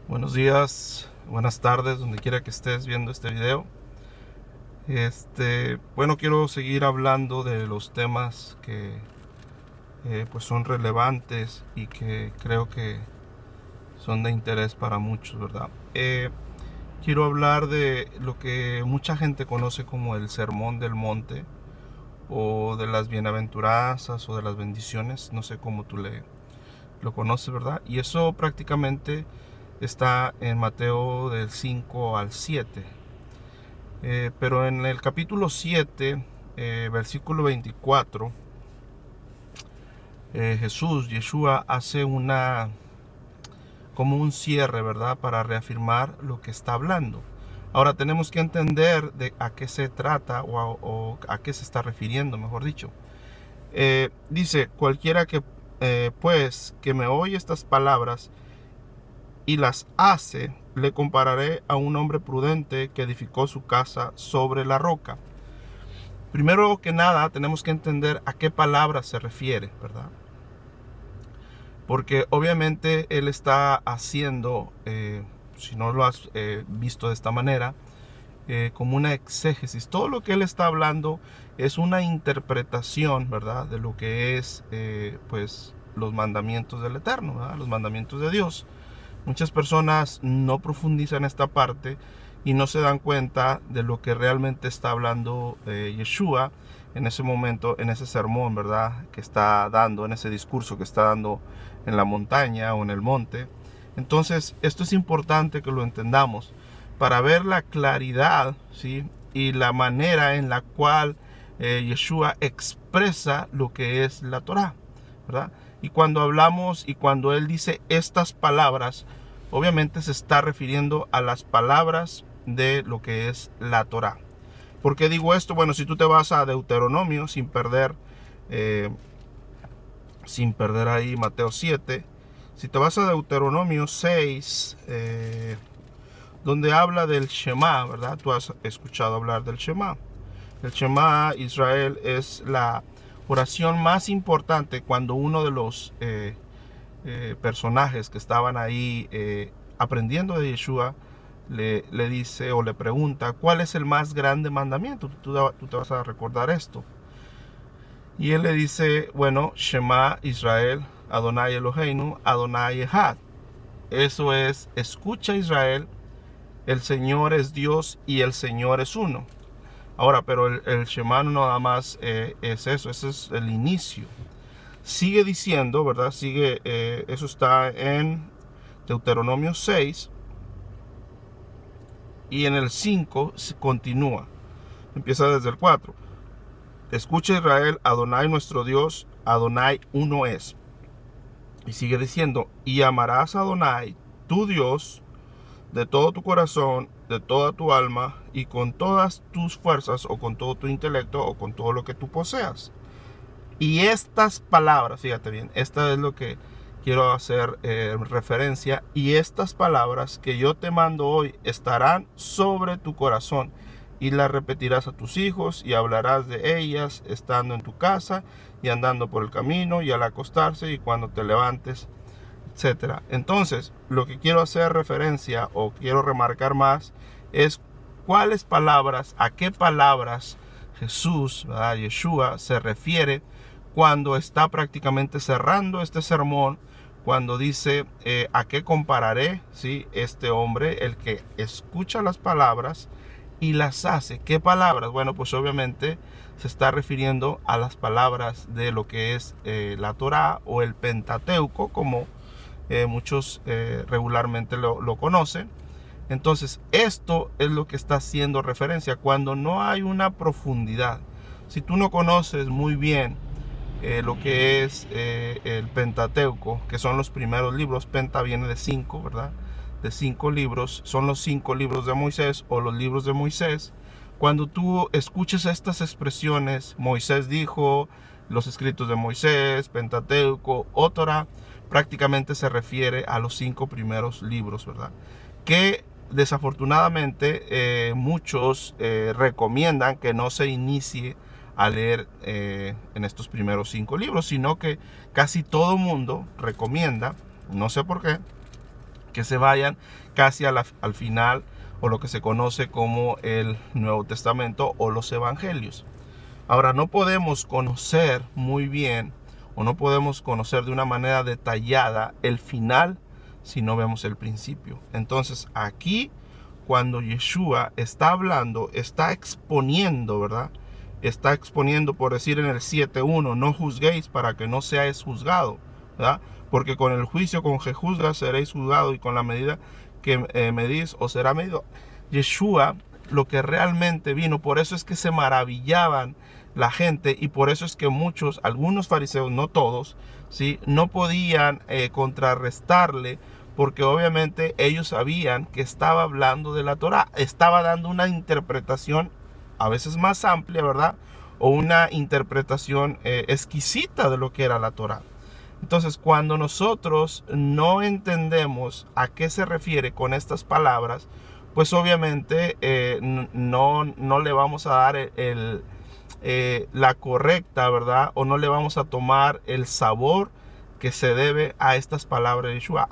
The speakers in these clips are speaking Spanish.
Buenos días, buenas tardes, donde quiera que estés viendo este video. Bueno, quiero seguir hablando de los temas que pues son relevantes y que creo que son de interés para muchos, ¿verdad? Quiero hablar de lo que mucha gente conoce como el Sermón del Monte o de las bienaventuranzas o de las bendiciones, no sé cómo tú lo conoces, ¿verdad? Y eso prácticamente está en Mateo del 5 al 7. Pero en el capítulo 7, versículo 24, Yeshua hace como un cierre, ¿verdad? Para reafirmar lo que está hablando. Ahora tenemos que entender de a qué se trata o a qué se está refiriendo, mejor dicho. Dice, cualquiera que pues que me oye estas palabras y las hace, le compararé a un hombre prudente que edificó su casa sobre la roca. Primero que nada, tenemos que entender a qué palabra se refiere, ¿verdad? Porque obviamente él está haciendo, si no lo has visto de esta manera, como una exégesis. Todo lo que él está hablando es una interpretación, ¿verdad? De lo que es, pues, los mandamientos del Eterno, ¿verdad? Los mandamientos de Dios. Muchas personas no profundizan esta parte y no se dan cuenta de lo que realmente está hablando Yeshua en ese momento, en ese sermón, ¿verdad? Que está dando, en ese discurso que está dando en la montaña o en el monte. Entonces, esto es importante que lo entendamos para ver la claridad, ¿sí? Y la manera en la cual Yeshua expresa lo que es la Torá, ¿verdad? Y cuando hablamos y cuando él dice estas palabras, obviamente se está refiriendo a las palabras de lo que es la Torá. ¿Por qué digo esto? Bueno, si tú te vas a Deuteronomio sin perder ahí Mateo 7, si te vas a Deuteronomio 6, donde habla del Shema, ¿verdad? Tú has escuchado hablar del Shema. El Shema Israel es la oración más importante cuando uno de los personajes que estaban ahí aprendiendo de Yeshua le dice o le pregunta cuál es el más grande mandamiento. Tú te vas a recordar esto. Y él le dice, bueno, Shema Israel, Adonai Eloheinu, Adonai Echad. Eso es, escucha Israel, el Señor es Dios y el Señor es uno. Ahora, pero el Shema no nada más es eso, ese es el inicio. Sigue diciendo, ¿verdad? Eso está en Deuteronomio 6 y en el 5 continúa. Empieza desde el 4. Escucha Israel, Adonai nuestro Dios, Adonai uno es. Y sigue diciendo, y amarás a Adonai, tu Dios, de todo tu corazón, de toda tu alma y con todas tus fuerzas o con todo tu intelecto o con todo lo que tú poseas. Y estas palabras, fíjate bien, esta es lo que quiero hacer referencia. Y estas palabras que yo te mando hoy estarán sobre tu corazón y las repetirás a tus hijos y hablarás de ellas estando en tu casa y andando por el camino y al acostarse y cuando te levantes, etcétera. Entonces, lo que quiero hacer referencia o quiero remarcar más es cuáles palabras, a qué palabras Jesús, ¿verdad? Yeshua se refiere cuando está prácticamente cerrando este sermón, cuando dice a qué compararé, ¿sí? Este hombre, el que escucha las palabras y las hace. ¿Qué palabras? Bueno, pues obviamente se está refiriendo a las palabras de lo que es la Torá o el Pentateuco, como muchos regularmente lo conocen. Entonces, esto es lo que está haciendo referencia cuando no hay una profundidad. Si tú no conoces muy bien lo que es el Pentateuco, que son los primeros libros, Penta viene de 5, ¿verdad? De 5 libros, son los 5 libros de Moisés o los libros de Moisés. Cuando tú escuches estas expresiones, Moisés dijo, los escritos de Moisés, Pentateuco o Torá, prácticamente se refiere a los 5 primeros libros, ¿verdad? Que desafortunadamente muchos recomiendan que no se inicie a leer en estos primeros 5 libros, sino que casi todo mundo recomienda, no sé por qué, que se vayan casi al final, o lo que se conoce como el Nuevo Testamento o los Evangelios. Ahora, no podemos conocer muy bien, o no podemos conocer de una manera detallada el final si no vemos el principio. Entonces aquí, cuando Yeshua está hablando, está exponiendo, ¿verdad? Está exponiendo, por decir en el 7:1, no juzguéis para que no seáis juzgado, ¿verdad? Porque con el juicio con que juzgas seréis juzgado, y con la medida que medís os será medido. Yeshua, lo que realmente vino, por eso es que se maravillaban la gente, y por eso es que muchos, algunos fariseos, no todos, ¿sí?, no podían contrarrestarle, porque obviamente ellos sabían que estaba hablando de la Torá, estaba dando una interpretación a veces más amplia, ¿verdad? O una interpretación exquisita de lo que era la Torá. Entonces, cuando nosotros no entendemos a qué se refiere con estas palabras, pues obviamente no le vamos a dar la correcta, ¿verdad? O no le vamos a tomar el sabor que se debe a estas palabras de Yeshua.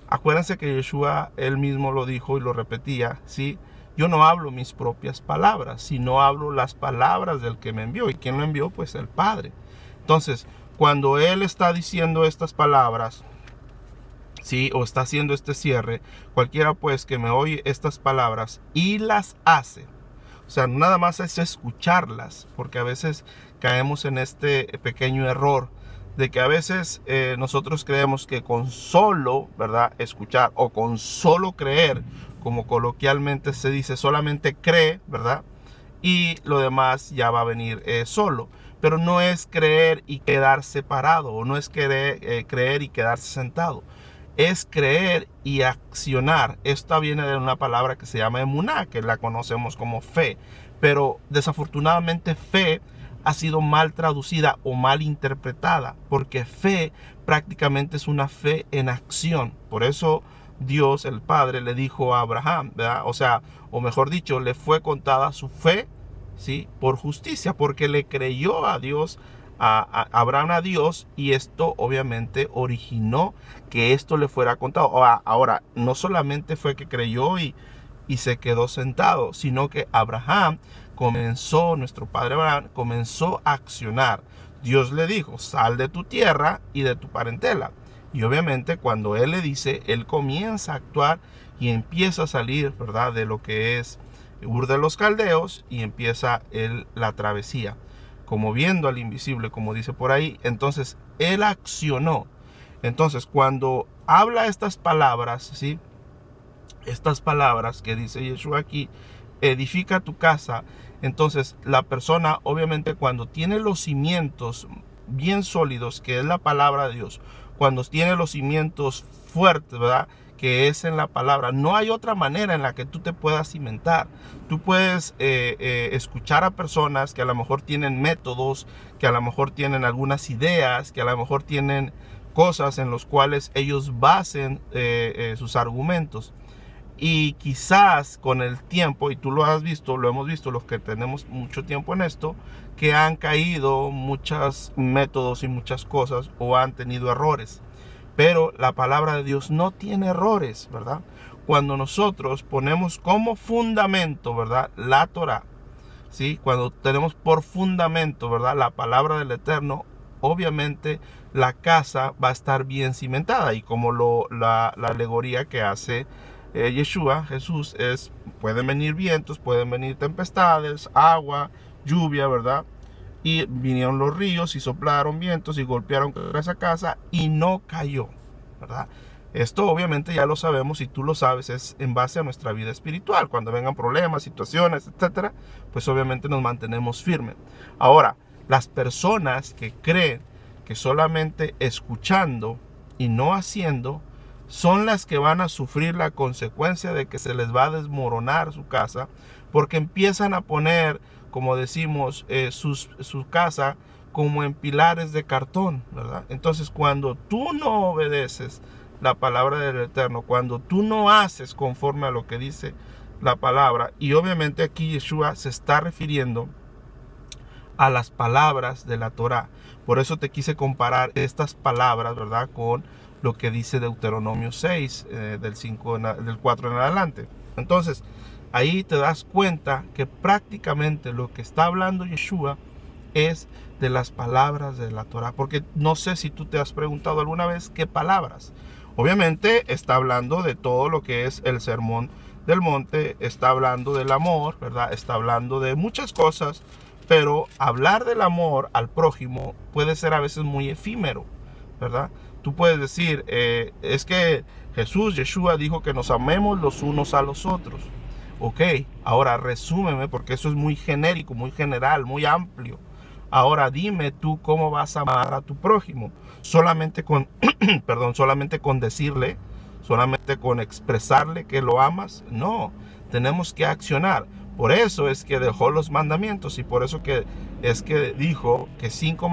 Acuérdense que Yeshua, él mismo lo dijo y lo repetía, ¿sí? Yo no hablo mis propias palabras, sino hablo las palabras del que me envió. ¿Y quién lo envió? Pues el Padre. Entonces, cuando él está diciendo estas palabras, ¿sí?, o está haciendo este cierre, cualquiera pues que me oye estas palabras y las hace, o sea, nada más es escucharlas, porque a veces caemos en este pequeño error de que a veces nosotros creemos que con solo, ¿verdad?, escuchar, o con solo creer, como coloquialmente se dice, solamente cree, ¿verdad?, y lo demás ya va a venir solo. Pero no es creer y quedar separado, o no es creer y quedarse sentado. Es creer y accionar. Esta viene de una palabra que se llama emuná, que la conocemos como fe. Pero desafortunadamente fe ha sido mal traducida o mal interpretada, porque fe prácticamente es una fe en acción. Por eso Dios, el Padre, le dijo a Abraham, ¿verdad? O sea, o mejor dicho, le fue contada su fe, ¿sí?, por justicia, porque le creyó a Dios, a Abraham, a Dios, y esto obviamente originó que esto le fuera contado. Ahora, no solamente fue que creyó y se quedó sentado, sino que Abraham comenzó, nuestro padre Abraham comenzó a accionar. Dios le dijo, sal de tu tierra y de tu parentela. Y obviamente cuando él le dice, él comienza a actuar y empieza a salir, ¿verdad?, de lo que es Ur de los Caldeos, y empieza la travesía, como viendo al invisible, como dice por ahí. Entonces él accionó. Entonces cuando habla estas palabras, ¿sí?, estas palabras que dice Yeshua aquí, edifica tu casa. Entonces la persona obviamente cuando tiene los cimientos bien sólidos, que es la palabra de Dios, cuando tiene los cimientos fuertes, ¿verdad?, que es en la palabra, no hay otra manera en la que tú te puedas cimentar. Tú puedes escuchar a personas que a lo mejor tienen métodos, que a lo mejor tienen algunas ideas, que a lo mejor tienen cosas en las cuales ellos basen sus argumentos. Y quizás con el tiempo, y tú lo has visto, lo hemos visto los que tenemos mucho tiempo en esto, que han caído muchos métodos y muchas cosas, o han tenido errores. Pero la palabra de Dios no tiene errores, ¿verdad? Cuando nosotros ponemos como fundamento, ¿verdad?, la Torá, ¿sí?, cuando tenemos por fundamento, ¿verdad?, la palabra del Eterno, obviamente la casa va a estar bien cimentada. Y como la alegoría que hace Yeshua, Jesús, es, pueden venir vientos, pueden venir tempestades, agua, lluvia, ¿verdad? Y vinieron los ríos y soplaron vientos y golpearon esa casa y no cayó, ¿verdad? Esto obviamente ya lo sabemos, y tú lo sabes, es en base a nuestra vida espiritual. Cuando vengan problemas, situaciones, etcétera, pues obviamente nos mantenemos firmes. Ahora, las personas que creen que solamente escuchando y no haciendo son las que van a sufrir la consecuencia de que se les va a desmoronar su casa, porque empiezan a poner, como decimos, su casa como en pilares de cartón, ¿verdad? Entonces, cuando tú no obedeces la palabra del Eterno, cuando tú no haces conforme a lo que dice la palabra, y obviamente aquí Yeshua se está refiriendo a las palabras de la Torá. Por eso te quise comparar estas palabras, ¿verdad?, con lo que dice Deuteronomio 6, del 4 en adelante. Entonces, ahí te das cuenta que prácticamente lo que está hablando Yeshua es de las palabras de la Torah. Porque no sé si tú te has preguntado alguna vez qué palabras. Obviamente está hablando de todo lo que es el sermón del monte, está hablando del amor, ¿verdad? Está hablando de muchas cosas, pero hablar del amor al prójimo puede ser a veces muy efímero, ¿verdad? Tú puedes decir, es que Yeshua dijo que nos amemos los unos a los otros. Ok, ahora resúmeme, porque eso es muy genérico, muy general, muy amplio. Ahora dime tú cómo vas a amar a tu prójimo. Solamente con, perdón, solamente con decirle, solamente con expresarle que lo amas. No, tenemos que accionar. Por eso es que dejó los mandamientos y por eso es que dijo que 5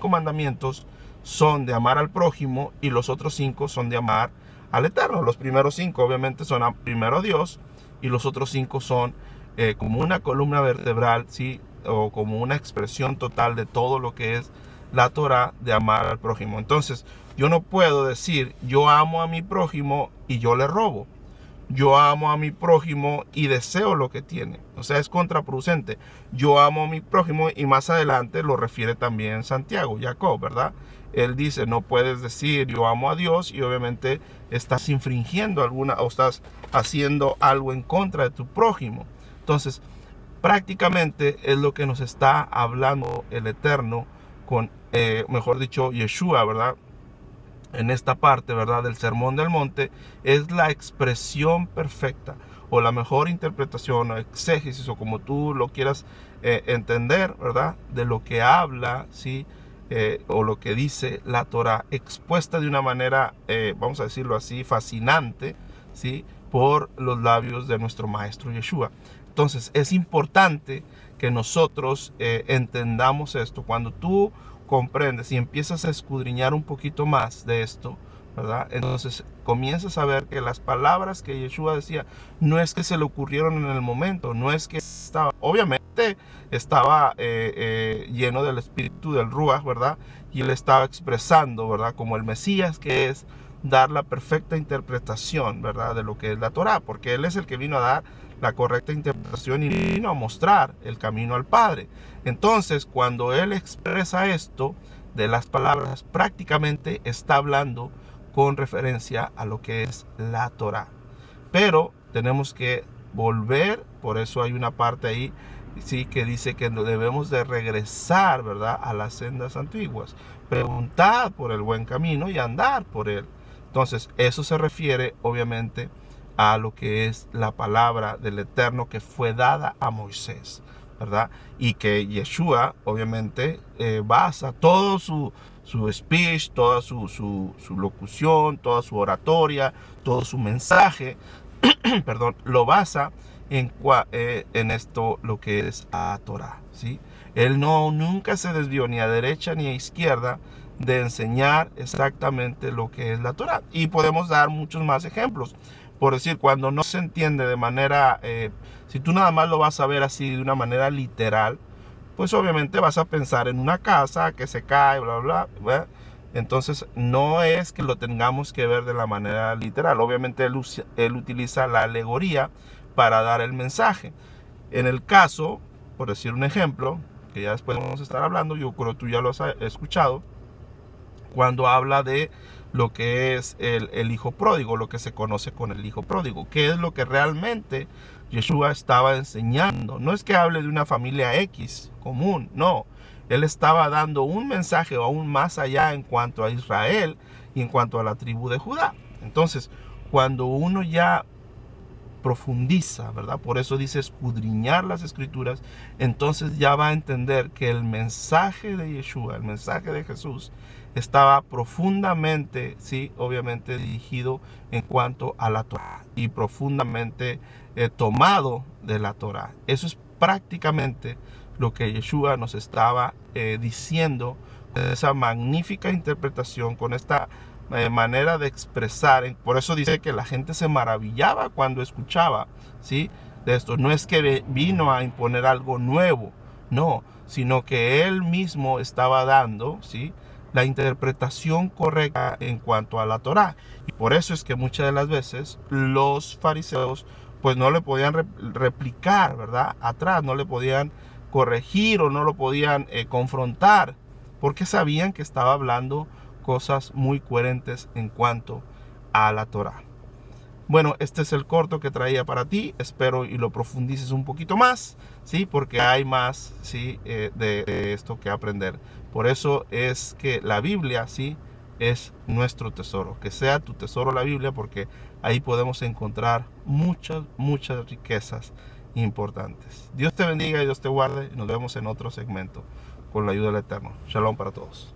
mandamientos son de amar al prójimo y los otros 5 son de amar al Eterno. Los primeros 5 obviamente son primero a Dios y los otros 5 son como una columna vertebral, ¿sí? O como una expresión total de todo lo que es la Torah de amar al prójimo. Entonces, yo no puedo decir yo amo a mi prójimo y yo le robo. Yo amo a mi prójimo y deseo lo que tiene. O sea, es contraproducente. Yo amo a mi prójimo y más adelante lo refiere también Santiago, Jacob, ¿verdad? Él dice, no puedes decir yo amo a Dios y obviamente estás infringiendo o estás haciendo algo en contra de tu prójimo. Entonces, prácticamente es lo que nos está hablando el Eterno con, mejor dicho, Yeshua, ¿verdad? En esta parte, ¿verdad? Del Sermón del Monte, es la expresión perfecta o la mejor interpretación o exégesis o como tú lo quieras entender, ¿verdad? De lo que habla, ¿sí? O lo que dice la Torah, expuesta de una manera, vamos a decirlo así, fascinante, ¿sí? Por los labios de nuestro Maestro Yeshua. Entonces, es importante que nosotros entendamos esto. Cuando tú comprendes y empiezas a escudriñar un poquito más de esto, ¿verdad? Entonces comienzas a ver que las palabras que Yeshua decía no es que se le ocurrieron en el momento, no es que estaba, obviamente estaba lleno del espíritu del Ruach, ¿verdad? Y él estaba expresando, ¿verdad? Como el Mesías que es, dar la perfecta interpretación, ¿verdad? De lo que es la Torah, porque él es el que vino a dar la correcta interpretación y vino a mostrar el camino al Padre. Entonces, cuando él expresa esto de las palabras, prácticamente está hablando con referencia a lo que es la Torah. Pero tenemos que volver, por eso hay una parte ahí, sí, que dice que debemos de regresar, ¿verdad?, a las sendas antiguas, preguntar por el buen camino y andar por él. Entonces, eso se refiere, obviamente, a lo que es la palabra del Eterno que fue dada a Moisés, ¿verdad? Y que Yeshua, obviamente, basa todo su speech, toda su locución, toda su oratoria, todo su mensaje, perdón, lo basa en esto, lo que es la Torah, ¿sí? Él nunca se desvió ni a derecha ni a izquierda de enseñar exactamente lo que es la Torah. Y podemos dar muchos más ejemplos. Por decir, cuando no se entiende de manera, si tú nada más lo vas a ver así de una manera literal, pues obviamente vas a pensar en una casa que se cae, bla, bla, bla. Entonces no es que lo tengamos que ver de la manera literal. Obviamente él utiliza la alegoría para dar el mensaje. En el caso, por decir un ejemplo, que ya después vamos a estar hablando, yo creo que tú ya lo has escuchado, cuando habla de lo que es el hijo pródigo, lo que se conoce con el hijo pródigo, que es lo que realmente Yeshua estaba enseñando. No es que hable de una familia X común, no. Él estaba dando un mensaje aún más allá en cuanto a Israel y en cuanto a la tribu de Judá. Entonces, cuando uno ya profundiza, ¿verdad? Por eso dice escudriñar las escrituras, entonces ya va a entender que el mensaje de Yeshua, el mensaje de Jesús, estaba profundamente, sí, obviamente dirigido en cuanto a la Torah y profundamente tomado de la Torah. Eso es prácticamente lo que Yeshua nos estaba diciendo, esa magnífica interpretación, con esta manera de expresar. Por eso dice que la gente se maravillaba cuando escuchaba, ¿sí?, de esto. No es que vino a imponer algo nuevo, no, sino que él mismo estaba dando, ¿sí?, la interpretación correcta en cuanto a la Torá. Y por eso es que muchas de las veces los fariseos pues no le podían replicar, ¿verdad? Atrás, no le podían corregir o no lo podían confrontar, porque sabían que estaba hablando cosas muy coherentes en cuanto a la Torá. Bueno, este es el corto que traía para ti. Espero y lo profundices un poquito más, ¿sí? Porque hay más, ¿sí? de esto que aprender. Por eso es que la Biblia, ¿sí? Es nuestro tesoro. Que sea tu tesoro la Biblia, porque ahí podemos encontrar muchas, muchas riquezas importantes. Dios te bendiga y Dios te guarde. Y nos vemos en otro segmento con la ayuda del Eterno. Shalom para todos.